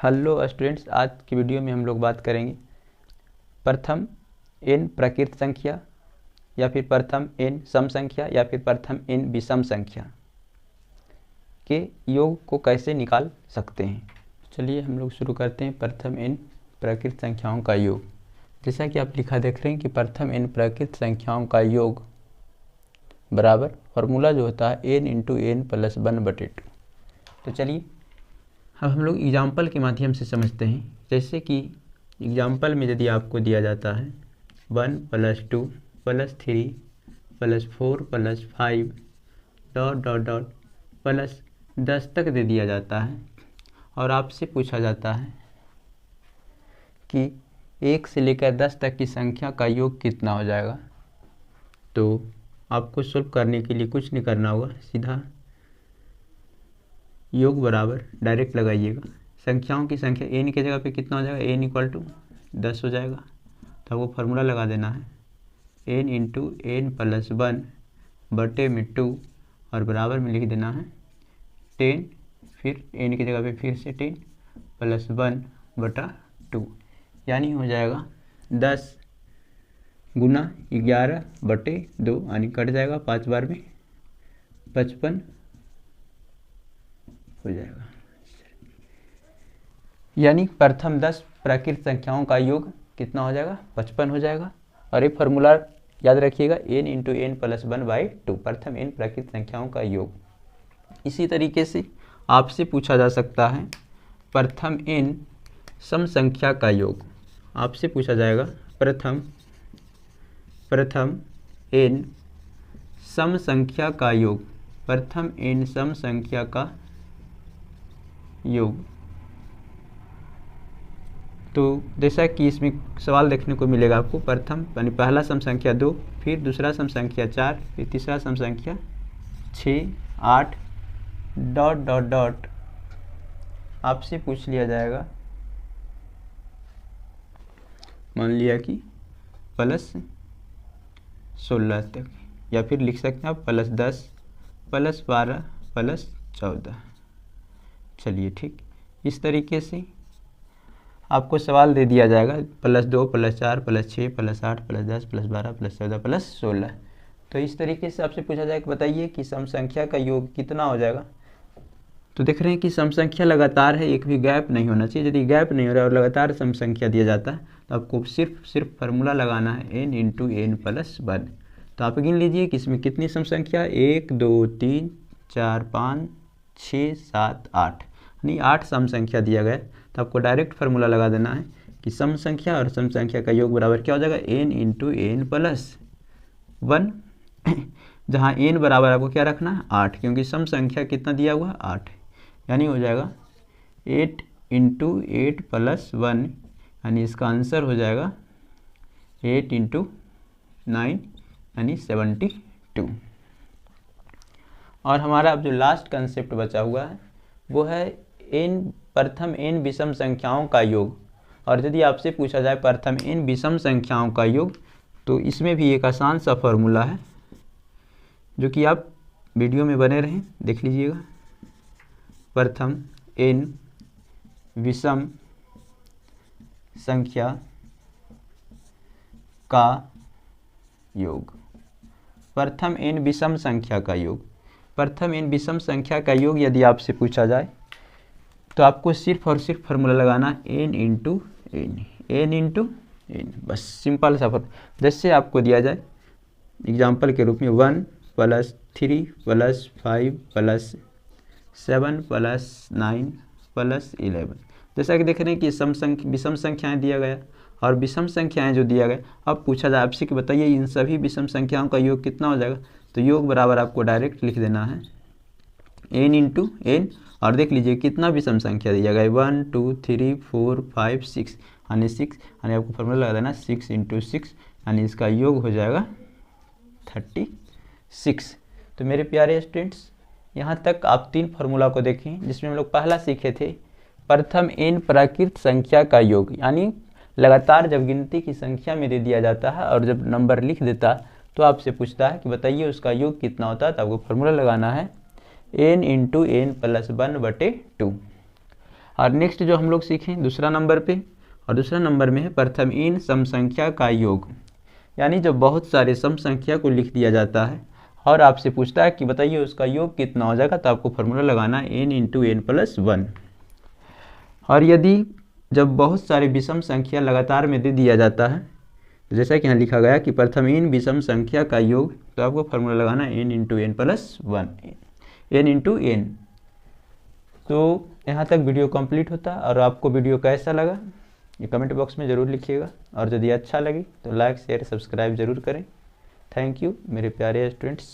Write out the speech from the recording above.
Hello students, आज की video में हम लोग बात करेंगे प्रथम n प्राकृत संख्या या फिर प्रथम n सम संख्या या फिर प्रथम n विषम संख्या के योग को कैसे निकाल सकते हैं। चलिए हम लोग शुरू करते हैं। प्रथम n प्राकृत संख्याओं का योग, जैसा कि आप लिखा देख रहे हैं कि प्रथम n प्राकृत संख्याओं का योग बराबर फॉर्मूला जो होता है n इंटू n प्लस 1/2। तो चलिए अब हम लोग एग्जाम्पल के माध्यम से समझते हैं। जैसे कि एग्जाम्पल में यदि आपको दिया जाता है 1 + 2 + 3 + 4 + 5 ... प्लस 10 तक दे दिया जाता है और आपसे पूछा जाता है कि 1 से लेकर 10 तक की संख्या का योग कितना हो जाएगा। तो आपको सॉल्व करने के लिए कुछ नहीं करना होगा, सीधा योग बराबर डायरेक्ट लगाइएगा। संख्याओं की संख्या n की जगह पे कितना हो जाएगा, n = 10 हो जाएगा। तो आपको फार्मूला लगा देना है n इंटू n प्लस 1 बटे में 2 और बराबर में लिख देना है 10, फिर n की जगह पे फिर से 10 प्लस 1/2, यानी हो जाएगा 10 गुना 11/2, यानी कट जाएगा 5 बार में 55 हो जाएगा। यानी प्रथम 10 प्राकृत संख्याओं का योग कितना हो जाएगा, 55 हो जाएगा। और ये फार्मूला याद रखिएगा n इंटू n प्लस 1/2, प्रथम n प्राकृत संख्याओं का योग। इसी तरीके से आपसे पूछा जा सकता है प्रथम n सम संख्या का योग। आपसे पूछा जाएगा प्रथम n सम संख्या का योग, प्रथम n सम संख्या का योग। तो जैसा कि इसमें सवाल देखने को मिलेगा आपको, प्रथम यानी पहला सम संख्या 2, फिर दूसरा सम संख्या 4, फिर तीसरा सम संख्या 6, 8 ... आपसे पूछ लिया जाएगा, मान लिया कि प्लस 16 तक, या फिर लिख सकते हैं आप प्लस 10 प्लस 12 प्लस 14। चलिए ठीक, इस तरीके से आपको सवाल दे दिया जाएगा plus 2 plus 4 plus 6 plus 8 plus 10 plus 12 plus 14 plus 16। तो इस तरीके से आपसे पूछा जाएगा बताइए कि सम संख्या का योग कितना हो जाएगा। तो देख रहे हैं कि सम संख्या लगातार है, एक भी गैप नहीं होना चाहिए। यदि गैप नहीं हो रहा है और लगातार सम संख्या दिया जाता है तो आपको सिर्फ फार्मूला लगाना है n इंटू n प्लस 1। तो आप गिन लीजिए कि इसमें कितनी सम संख्या, 1 2 3 4 5 6 7 8, यानी 8 सम संख्या दिया गया। तो आपको डायरेक्ट फार्मूला लगा देना है कि सम संख्या और सम संख्या का योग बराबर क्या हो जाएगा, n इंटू n प्लस 1, जहाँ n बराबर आपको क्या रखना है 8, क्योंकि सम संख्या कितना दिया हुआ है 8, यानी हो जाएगा 8 इंटू 8 प्लस 1, यानी इसका आंसर हो जाएगा 8 इंटू 9, यानी 72। और हमारा अब जो लास्ट कंसेप्ट बचा हुआ है वो है प्रथम n विषम संख्याओं का योग। और यदि आपसे पूछा जाए प्रथम n विषम संख्याओं का योग, तो इसमें भी एक आसान सा फॉर्मूला है जो कि आप वीडियो में बने रहें, देख लीजिएगा। प्रथम n विषम संख्या का योग, प्रथम n विषम संख्या का योग। प्रथम n विषम संख्या का योग यदि आपसे पूछा जाए तो आपको सिर्फ और सिर्फ फार्मूला लगाना n इंटू n, बस सिंपल सा फॉर्मूला। जैसे आपको दिया जाए एग्जाम्पल के रूप में 1 + 3 + 5 + 7 + 9 + 11। जैसा कि देख रहे हैं कि विषम संख्याएं दिया गया और विषम संख्याएं जो दिया गया, अब पूछा जाए आपसे कि बताइए इन सभी विषम संख्याओं का योग कितना हो जाएगा। तो योग बराबर आपको डायरेक्ट लिख देना है n इंटू n, और देख लीजिए कितना विषम संख्या दिया गया, 1 2 3 4 5 6, यानी 6, यानी आपको फॉर्मूला लगा देना 6 इंटू 6, यानी इसका योग हो जाएगा 36। तो मेरे प्यारे स्टूडेंट्स, यहाँ तक आप 3 फार्मूला को देखें, जिसमें हम लोग पहला सीखे थे प्रथम n प्राकृत संख्या का योग, यानी लगातार जब गिनती की संख्या में दे दिया जाता है और जब नंबर लिख देता तो आपसे पूछता है कि बताइए उसका योग कितना होता है। तो आपको फार्मूला लगाना है n इंटू n प्लस 1/2। और नेक्स्ट जो हम लोग सीखें दूसरा नंबर पे, और दूसरा नंबर में है प्रथम इन सम संख्या का योग। यानी जब बहुत सारे सम संख्या को लिख दिया जाता है और आपसे पूछता है कि बताइए उसका योग कितना हो जाएगा, तो आपको फॉर्मूला लगाना n इंटू एन प्लस 1। और यदि जब बहुत सारे विषम संख्या लगातार में दे दिया जाता है, तो जैसा कि यहाँ लिखा गया कि प्रथम इन विषम संख्या का योग, तो आपको फॉर्मूला लगाना n into n plus 1, n into n. तो यहाँ तक वीडियो कंप्लीट होता। और आपको वीडियो कैसा लगा ये कमेंट बॉक्स में ज़रूर लिखिएगा, और यदि अच्छा लगे तो लाइक शेयर सब्सक्राइब ज़रूर करें। थैंक यू मेरे प्यारे स्टूडेंट्स।